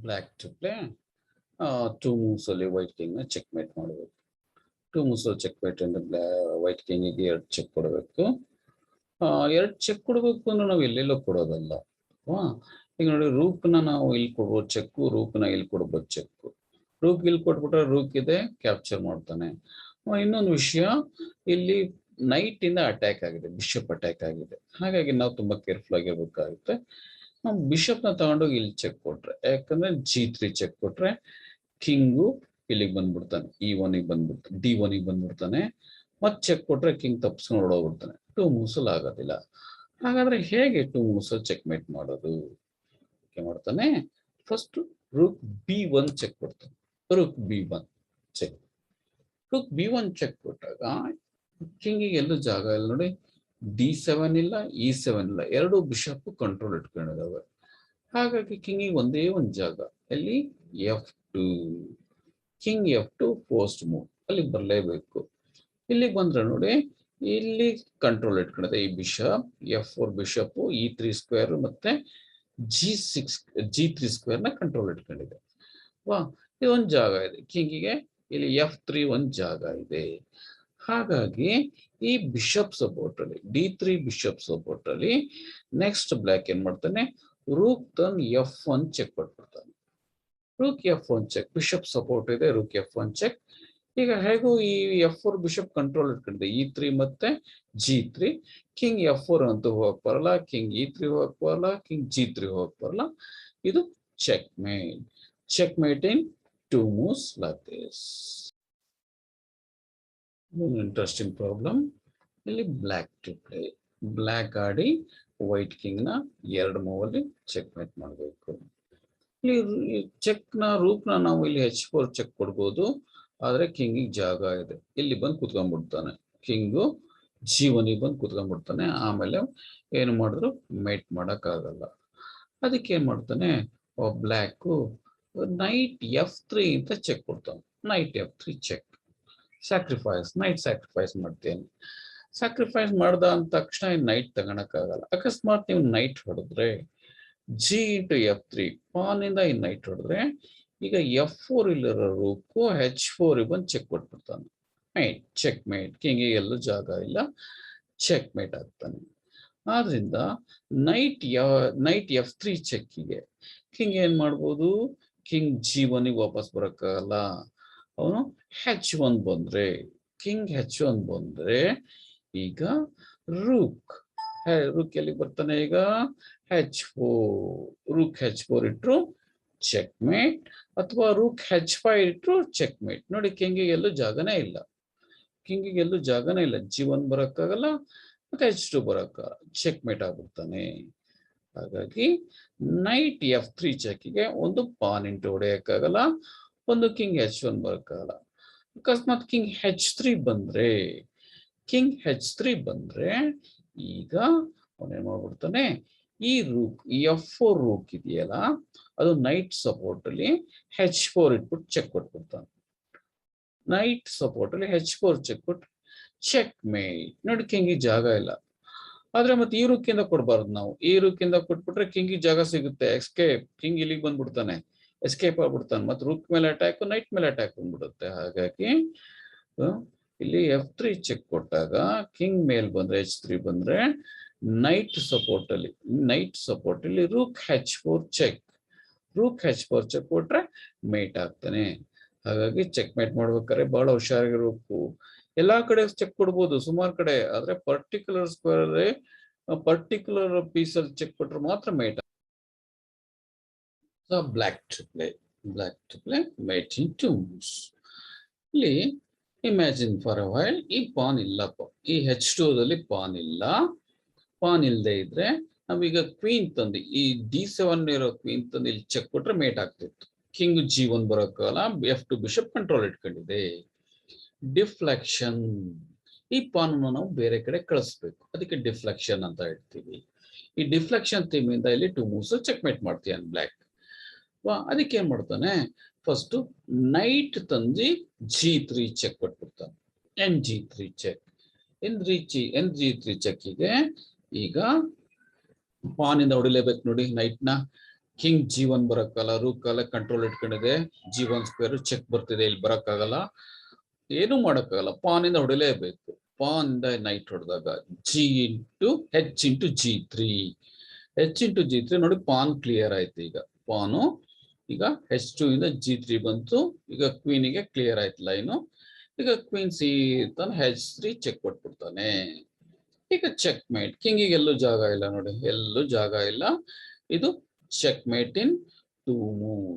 Black to play two moves ಅಲ್ಲಿ white king ನ checkmate ಮಾಡಬೇಕು. ಟೂ ಮೂವ್ಸ್ ಅಲ್ಲಿ ಚೆಕ್ ಮೇಟ್ ಅಂದ್ರೆ ವೈಟ್ ಕಿಂಗಿಗೆ 2 ಚೆಕ್ ಕೊಡಬೇಕು. 2 ಚೆಕ್ ಕೊಡಬೇಕು ಅಂದ್ರೆ ನಾವು ಎಲ್ಲೆಲ್ಲೋ ಕೊಡೋದಲ್ಲ. ಈಗ ನೋಡಿ, ರೂಕ್ನ ನಾವು ಇಲ್ಲಿ ಕೊಡ್ಬೋದು ಚೆಕ್, ರೂಕ್ನ ಇಲ್ಲಿ ಕೊಡ್ಬೋದು ಚೆಕ್. ರೂಕ್ ಇಲ್ಲಿ ಕೊಟ್ಬಿಟ್ರೆ ರೂಕ್ ಇದೆ ಕ್ಯಾಪ್ಚರ್ ಮಾಡ್ತಾನೆ. ಇನ್ನೊಂದು ವಿಷಯ, ಇಲ್ಲಿ ನೈಟ್ ಇಂದ ಅಟ್ಯಾಕ್ ಆಗಿದೆ, ಬಿಷಪ್ ಅಟ್ಯಾಕ್ ಆಗಿದೆ. ಹಾಗಾಗಿ ನಾವು ತುಂಬಾ ಕೇರ್ಫುಲ್ ಆಗಿರ್ಬೇಕಾಗುತ್ತೆ. ನಾವು ಬಿಷಪ್ ನ ತಗೊಂಡೋಗಿ ಇಲ್ಲಿ ಚೆಕ್ ಕೊಟ್ರೆ, ಯಾಕಂದ್ರೆ G3 ಚೆಕ್ ಕೊಟ್ರೆ ಕಿಂಗು ಇಲ್ಲಿಗೆ ಬಂದ್ಬಿಡ್ತಾನೆ, E1 ಬಂದ್ಬಿಡ್ತಾನೆ, D1 ಬಂದ್ಬಿಡ್ತಾನೆ. ಮತ್ ಚೆಕ್ ಕೊಟ್ರೆ ಕಿಂಗ್ ತಪ್ಸ್ಕೊಂಡು ಹೊಡೋಗ್ಬಿಡ್ತಾನೆ. 2 ಮೂವ್ಸ್ ಅಲ್ಲಿ ಆಗೋದಿಲ್ಲ. ಹಾಗಾದ್ರೆ ಹೇಗೆ 2 ಮೂವ್ಸ್ ಅಲ್ಲಿ ಚೆಕ್ ಮೇಟ್ ಮಾಡೋದು? ಮಾಡ್ತಾನೆ, ಫಸ್ಟ್ ರೂಕ್ B1 ಚೆಕ್ ಕೊಡ್ತಾನೆ. Rook B1 check. Rook B1 check ಕೊಟ್ಟಾಗ ಕಿಂಗಿಗೆ ಎಲ್ಲೂ ಜಾಗ ಇಲ್ಲ ನೋಡಿ. D7 ಇಲ್ಲ, E7 ಇಲ್ಲ, 2 ಬಿಷಪ್ ಕಂಟ್ರೋಲ್ ಇಟ್ಕೊಂಡಿದ್ದಾವೆ. ಹಾಗಾಗಿ ಕಿಂಗಿಗೆ ಒಂದೇ ಒಂದು ಜಾಗ, ಎಲ್ಲಿ F2. ಕಿಂಗ್ F2 ಫೋರ್ಸ್ಟ್ ಮೂವ್, ಅಲ್ಲಿ ಬರಲೇಬೇಕು. ಇಲ್ಲಿಗೆ ಬಂದ್ರೆ ನೋಡಿ, ಇಲ್ಲಿ ಕಂಟ್ರೋಲ್ ಇಟ್ಕೊಂಡಿದೆ ಈ bishop. F4 bishop, E3 square ಮತ್ತೆ G3 ಸ್ಕ್ವೇರ್ ನ ಕಂಟ್ರೋಲ್ ಇಟ್ಕೊಂಡಿದೆ. ಇದೊಂದು ಜಾಗ ಇದೆ ಕಿಂಗಿಗೆ. ಇಲ್ಲಿ F3 ಒಂದು ಜಾಗ ಇದೆ. ಹಾಗಾಗಿ ಈ ಬಿಷಪ್ ಸಪೋರ್ಟ್ ಅಲ್ಲಿ, D3 ಬಿಷಪ್ ಸಪೋರ್ಟ್ ಅಲ್ಲಿ ನೆಕ್ಸ್ಟ್ ಬ್ಲ್ಯಾಕ್ ಏನ್ ಮಾಡ್ತಾನೆ, ರೂಕ್ ತನ್ F1 ಚೆಕ್ ಕೊಟ್ಬಿಡ್ತಾನೆ. Rook F1 check, bishop support ಇದೆ, ರೂಕ್ F1 ಚೆಕ್. ಈಗ ಹೇಗೂ ಈ F4 ಬಿಷಪ್ ಕಂಟ್ರೋಲ್ ಇಟ್ಕೊಂಡಿದೆ, E3 ಮತ್ತೆ G3. ಕಿಂಗ್ F4 ಅಂತೂ ಹೋಗಕ್ ಬರಲ್ಲ, ಕಿಂಗ್ E3 ಹೋಗಕ್ ಬರಲ್ಲ, ಕಿಂಗ್ G3 ಹೋಗಕ್ ಬರಲ್ಲ. ಇದು checkmate. Checkmate in 2 moves like this. Interesting problem. ಇಲ್ಲಿ ಬ್ಲ್ಯಾಕ್ ಟು ಪ್ಲೇ, ಬ್ಲ್ಯಾಕ್ ಆಡಿ ವೈಟ್ ಕಿಂಗ್ ನ 2 ಮೂವ್ ಅಲ್ಲಿ ಚೆಕ್ ಮೇಟ್ ಮಾಡಬೇಕು. ಇಲ್ಲಿ ಚೆಕ್ ನ ರೂಕ್ ನ ನಾವು ಇಲ್ಲಿ H4 ಚೆಕ್ ಕೊಡ್ಬೋದು, ಆದ್ರೆ ಕಿಂಗಿಗೆ ಜಾಗ ಇದೆ, ಇಲ್ಲಿ ಬಂದು ಕುತ್ಕೊಂಡ್ಬಿಡ್ತಾನೆ. ಕಿಂಗು G1 ಬಂದು ಕುತ್ಕೊಂಡ್ಬಿಡ್ತಾನೆ. ಆಮೇಲೆ ಏನು ಮಾಡಿದ್ರು ಮೇಟ್ ಮಾಡಕ್ ಆಗಲ್ಲ. ಅದಕ್ಕೆ ಏನ್ ಮಾಡ್ತಾನೆ, ಬ್ಲ್ಯಾಕ್ ನೈಟ್ F3 ಅಂತ ಚೆಕ್ ಕೊಡ್ತಾನೆ. Knight F3 check, sacrifice, knight sacrifice ಮಾಡ್ತೇನೆ. ಸ್ಯಾಕ್ರಿಫೈಸ್ ಮಾಡ್ದ ಅಂದ ತಕ್ಷಣ ನೈಟ್ ತಗೊಳಕ್ ಆಗಲ್ಲ. ಅಕಸ್ಮಾತ್ ನೀವು ನೈಟ್ ಹೊಡೆದ್ರೆ G into F3 ಪಾನ್ ಇಂದ ಈ ನೈಟ್ ಹೊಡೆದ್ರೆ, ಈಗ F4 ಇಲ್ಲಿರೋ ರೂಕು H4 ಬಂದು ಚೆಕ್ ಕೊಟ್ಬಿಡ್ತಾನೆ. Mate, checkmate. ಕಿಂಗಿಗೆ ಎಲ್ಲೂ ಜಾಗ ಇಲ್ಲ, ಚೆಕ್ ಮೇಟ್ ಆಗ್ತಾನೆ. ಆದ್ರಿಂದ ನೈಟ್ F3 ಚೆಕ್ಕಿಗೆ ಕಿಂಗ್ ಏನ್ ಮಾಡ್ಬೋದು, ಕಿಂಗ್ G1 ವಾಪಸ್ ಬರಕ್ಕಾಗಲ್ಲ. ಅವನು H1 ಬಂದ್ರೆ, ಕಿಂಗ್ H1 ಬಂದ್ರೆ ಈಗ ರೂಕ್ ಎಲ್ಲಿ ಬರ್ತಾನೆ, ಈಗ H4. ರೂಕ್ H4 ಇಟ್ರು ಚೆಕ್ ಮೇಟ್, ಅಥವಾ ರೂಕ್ H5 ಇಟ್ರು ಚೆಕ್ ಮೇಟ್. ನೋಡಿ, ಕಿಂಗಿಗೆ ಎಲ್ಲೂ ಜಾಗನೇ ಇಲ್ಲ, ಕಿಂಗಿಗೆ ಎಲ್ಲೂ ಜಾಗನೇ ಇಲ್ಲ. G1 ಬರಕ್ಕಾಗಲ್ಲ, ಮತ್ತೆ H2 ಬರಕ್ಕಾಗಲ್ಲ, ಚೆಕ್ ಮೇಟ್ ಆಗ್ಬಿಡ್ತಾನೆ. ಹಾಗಾಗಿ ನೈಟ್ F3 ಚೆಕ್ಕಿಗೆ ಒಂದು ಪಾನ್ ಇಂಟು ಹೊಡೆಯಕ್ಕಾಗಲ್ಲ, ಒಂದು ಕಿಂಗ್ H1 ಬರಕ್ಕಾಗಲ್ಲ. ಅಕಸ್ಮಾತ್ ಕಿಂಗ್ H3 ಬಂದ್ರೆ, ಈಗ ಅವನೇನ್ ಮಾಡ್ಬಿಡ್ತಾನೆ, ಈ ರೂಕ್ F4 ರೂಕ್ ಇದೆಯಲ್ಲ, ಅದು ನೈಟ್ ಸಪೋರ್ಟ್ ಅಲ್ಲಿ H4 ಇಟ್ಬಿಟ್ಟು ಚೆಕ್ ಕೊಟ್ಬಿಡ್ತಾನೆ. ನೈಟ್ ಸಪೋರ್ಟ್ ಅಲ್ಲಿ H4 ಚೆಕ್ ಕೊಟ್ಟು ಚೆಕ್ ಮೇಟ್. ನೋಡಿ, ಕಿಂಗಿಗೆ ಜಾಗ ಇಲ್ಲ. ಆದ್ರೆ ಮತ್ತೆ ಈ ರೂಕಿಂದ ಕೊಡ್ಬಾರ್ದು ನಾವು. ಈ ರೂಕಿಂದ ಕೊಟ್ಬಿಟ್ರೆ ಕಿಂಗಿಗೆ ಜಾಗ ಸಿಗುತ್ತೆ, ಎಸ್ಕೇಪ್. ಕಿಂಗ್ ಇಲ್ಲಿಗೆ ಬಂದ್ಬಿಡ್ತಾನೆ, ಎಸ್ಕೇಪ್ ಆಗ್ಬಿಡ್ತಾನೆ. ಮತ್ತೆ ರೂಕ್ ಮೇಲೆ ಅಟ್ಯಾಕ್, ನೈಟ್ ಮೇಲೆ ಅಟ್ಯಾಕ್ ಬಂದ್ಬಿಡುತ್ತೆ. ಹಾಗಾಗಿ ಇಲ್ಲಿ F3 ಚೆಕ್ ಕೊಟ್ಟಾಗ ಕಿಂಗ್ ಮೇಲ್ ಬಂದ್ರೆ, H3 ಬಂದ್ರೆ ನೈಟ್ ಸಪೋರ್ಟ್ ಅಲ್ಲಿ rook H4 check. Rook H4 check ಕೊಟ್ರೆ ಮೇಟ್ ಆಗ್ತಾನೆ. ಹಾಗಾಗಿ ಚೆಕ್ ಮೇಟ್ ಮಾಡ್ಬೇಕಾದ್ರೆ ಬಹಳ ಹುಷಾರಾಗಿರ್ಬೇಕು. ಎಲ್ಲಾ ಕಡೆ ಚೆಕ್ ಕೊಡ್ಬೋದು, ಸುಮಾರು ಕಡೆ. ಆದ್ರೆ ಪರ್ಟಿಕ್ಯುಲರ್ ಸ್ಕ್ವೇರ್, ಪರ್ಟಿಕ್ಯುಲರ್ ಪೀಸ್ ಅಲ್ಲಿ ಚೆಕ್ ಕೊಟ್ರೆ ಮಾತ್ರ mate. Black to play mate in 2 moves. ಇಲ್ಲಿ ಇಮ್ಯಾಜಿನ್ ಫಾರ್ ಅ ವೈಲ್, ಈ ಪಾನ್ ಇಲ್ಲಪ್ಪ, ಈ H2 ದಲ್ಲಿ ಪಾನ್ ಇಲ್ಲ. ಪಾನ್ ಇಲ್ಲದೆ ಇದ್ರೆ ನಾವೀಗ ಕ್ವೀನ್ ತಂದು, ಈ D7 ಇರೋ ಕ್ವೀನ್ ತಂದು ಇಲ್ಲಿ ಚೆಕ್ ಕೊಟ್ರೆ ಮೇಟ್ ಆಗ್ತಿತ್ತು. ಕಿಂಗ್ G1 ಬರೋಕ್ಕಲ್ಲ, F2 ಬಿಷಪ್ ಕಂಟ್ರೋಲ್ ಇಟ್ಕೊಂಡಿದೆ. ಡಿಫ್ಲೆಕ್ಷನ್, ಈ ಪಾನ್ ನಾವು ಬೇರೆ ಕಡೆ ಕಳಿಸ್ಬೇಕು, ಅದಕ್ಕೆ ಡಿಫ್ಲೆಕ್ಷನ್ ಅಂತ ಹೇಳ್ತೀವಿ. ಈ ಡಿಫ್ಲೆಕ್ಷನ್ ಥೀಮ್ ಇಂದ ಇಲ್ಲಿ 2 moves ಚೆಕ್ ಮೇಟ್ ಮಾಡ್ತೀಯಾನ ಬ್ಲ್ಯಾಕ್. ಅದಕ್ಕೆ ಏನ್ ಮಾಡ್ತಾನೆ, ಫಸ್ಟ್ ನೈಟ್ ತಂದು G3 check ಕೊಟ್ಬಿಡ್ತಾನೆ. NG3 check. NG3 ಚೆಕ್ಕಿಗೆ ಈಗ ಪಾನ್ ಇಂದ ಹೊಡಿಲೇಬೇಕು ನೋಡಿ ನೈಟ್ ನ. ಕಿಂಗ್ G1 ಬರಕ್ಕಲ್ಲ, ರೂಕ್ ಕಂಟ್ರೋಲ್ ಇಟ್ಕೊಂಡಿದೆ, G1 ಸ್ಕ್ವೇರ್ ಚೆಕ್ ಬರ್ತಿದೆ, ಇಲ್ಲಿ ಬರಕ್ಕಾಗಲ್ಲ, ಏನು ಮಾಡಕ್ಕಾಗಲ್ಲ, ಪಾನ್ ಇಂದ ಹೊಡಿಲೇಬೇಕು. ಪಾನ್ ಇಂದ ನೈಟ್ ಹೊಡೆದಾಗ H into G3 ನೋಡಿ, ಪಾನ್ ಕ್ಲಿಯರ್ ಆಯ್ತು. ಈಗ ಪಾನು ಈಗ H2 ಇಂದ G3 ಬಂತು. ಈಗ ಕ್ವೀನಿಗೆ ಕ್ಲಿಯರ್ ಆಯ್ತು ಲೈನು. ಈಗ ಕ್ವೀನ್ ಸಿ ತಾನು H3 ಚೆಕ್ ಕೊಟ್ಬಿಡ್ತಾನೆ. ಈಗ ಚೆಕ್ ಮೇಟ್. ಕಿಂಗಿಗೆ ಎಲ್ಲೂ ಜಾಗ ಇಲ್ಲ ನೋಡಿ, ಎಲ್ಲೂ ಜಾಗ ಇಲ್ಲ. ಇದು ಚೆಕ್ ಮೇಟ್ ಇನ್ 2 ಮೂವ್.